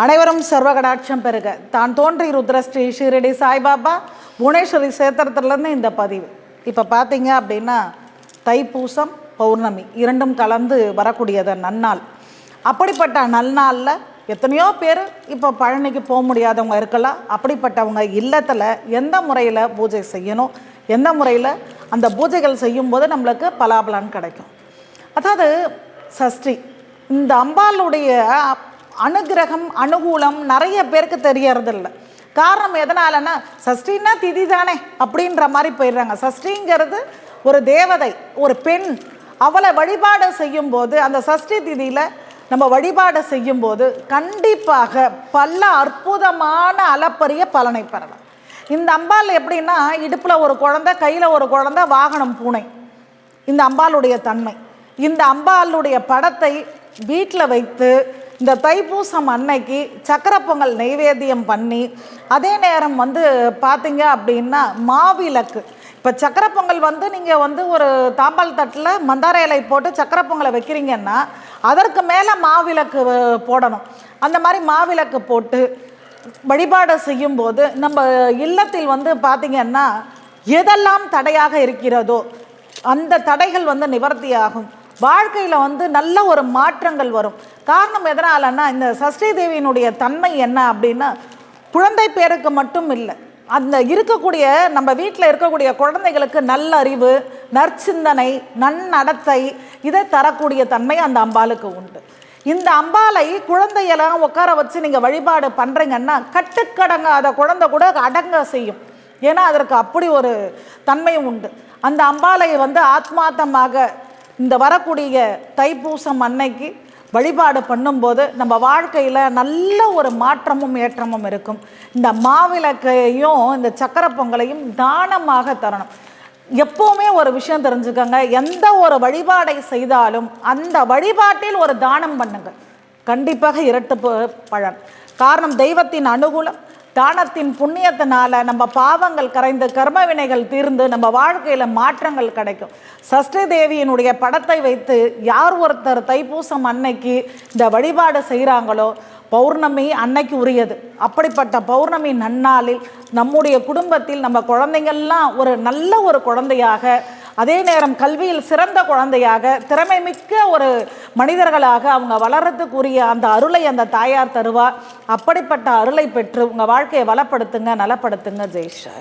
அனைவரும் சர்வகடாட்சம் பெருக. தான் தோன்றி ருத்ரஸ்ரீ ஷீரடி சாய்பாபா புவனேஸ்வரி சேத்திரத்துலேருந்து இந்த பதிவு. இப்போ பார்த்தீங்க அப்படின்னா தைப்பூசம் பௌர்ணமி இரண்டும் கலந்து வரக்கூடியது நன்னாள். அப்படிப்பட்ட நல்நாளில் எத்தனையோ பேர் இப்போ பழனிக்கு போக முடியாதவங்க இருக்கலாம். அப்படிப்பட்டவங்க இல்லத்தில் எந்த முறையில் பூஜை செய்யணும், எந்த முறையில் அந்த பூஜைகள் செய்யும்போது நம்மளுக்கு பலாபலன் கிடைக்கும். அதாவது சஷ்டி, இந்த அம்பாளுடைய அனுகிரகம் அனுகூலம் நிறைய பேருக்கு தெரியறதில்ல. காரணம் எதனாலன்னா சஷ்டின்னா திதி தானே அப்படின்ற மாதிரி போயிடுறாங்க. சஷ்டிங்கிறது ஒரு தேவதை, ஒரு பெண். அவளை வழிபாடு செய்யும்போது அந்த சஷ்டி திதியில் நம்ம வழிபாடு செய்யும்போது கண்டிப்பாக பல அற்புதமான அளப்பரிய பலனை பெறலாம். இந்த அம்பாள் எப்படின்னா இடுப்பில் ஒரு குழந்தை, கையில் ஒரு குழந்தை, வாகனம் பூனை. இந்த அம்பாளுடைய தன்மை. இந்த அம்பாளுடைய படத்தை வீட்டில் வைத்து இந்த தைப்பூசம் அன்னைக்கு சக்கரை பொங்கல் நைவேத்தியம் பண்ணி, அதே நேரம் பார்த்தீங்க அப்படின்னா மாவிளக்கு. இப்போ சக்கரை பொங்கல் நீங்கள் ஒரு தாம்பால் தட்டில் மந்தார இலை போட்டு சக்கரை பொங்கலை வைக்கிறீங்கன்னா அதற்கு மேலே மாவிளக்கு போடணும். அந்த மாதிரி மாவிளக்கு போட்டு வழிபாடு செய்யும்போது நம்ம இல்லத்தில் பார்த்தீங்கன்னா எதெல்லாம் தடையாக இருக்கிறதோ அந்த தடைகள் நிவர்த்தியாகும். வாழ்க்கையில் நல்ல ஒரு மாற்றங்கள் வரும். காரணம் எதனாலன்னா இந்த சஷ்டி தேவியினுடைய தன்மை என்ன அப்படின்னா குழந்தை பேருக்கு மட்டும் இல்லை, அந்த இருக்கக்கூடிய நம்ம வீட்டில் இருக்கக்கூடிய குழந்தைகளுக்கு நல்ல அறிவு, நற்சிந்தனை, நன்னடத்தை இதை தரக்கூடிய தன்மை அந்த அம்பாளுக்கு உண்டு. இந்த அம்பாளை குழந்தையெல்லாம் உட்கார வச்சு நீங்கள் வழிபாடு பண்ணுறீங்கன்னா கட்டுக்கடங்காத குழந்தை கூட அடங்க செய்யும். ஏன்னா அதற்கு அப்படி ஒரு தன்மையும் உண்டு. அந்த அம்பாளை ஆத்மார்த்தமாக இந்த வரக்கூடிய தைப்பூசம் அன்னைக்கு வழிபாடு பண்ணும்போது நம்ம வாழ்க்கையில் நல்ல ஒரு மாற்றமும் ஏற்றமும் இருக்கும். இந்த மாவிளக்கையும் இந்த சக்கரை பொங்கலையும் தானமாக தரணும். எப்போவுமே ஒரு விஷயம் தெரிஞ்சுக்கோங்க, எந்த ஒரு வழிபாடை செய்தாலும் அந்த வழிபாட்டில் ஒரு தானம் பண்ணுங்க, கண்டிப்பாக இரட்டிப்பு பலன். காரணம் தெய்வத்தின் அனுகூலம், தானத்தின் புண்ணியத்தினால நம்ம பாவங்கள் கரைந்து கர்ம வினைகள் தீர்ந்து நம்ம வாழ்க்கையில் மாற்றங்கள் கிடைக்கும். சஷ்டி தேவியினுடைய படத்தை வைத்து யார் ஒருத்தர் தைப்பூசம் அன்னைக்கு இந்த வழிபாடு செய்கிறாங்களோ பௌர்ணமி அன்னைக்கு உரியது. அப்படிப்பட்ட பௌர்ணமி நன்னாளில் நம்முடைய குடும்பத்தில் நம்ம குழந்தைங்கள்லாம் ஒரு நல்ல ஒரு குழந்தையாக, அதே நேரம் கல்வியில் சிறந்த குழந்தையாக, திறமை மிக்க ஒரு மனிதர்களாக அவங்க வளர்றதுக்குரிய அந்த அருளை அந்த தாயார் தருவார். அப்படிப்பட்ட அருளை பெற்று உங்கள் வாழ்க்கையை வளப்படுத்துங்க, நலப்படுத்துங்க. ஜெய் ஷாய்.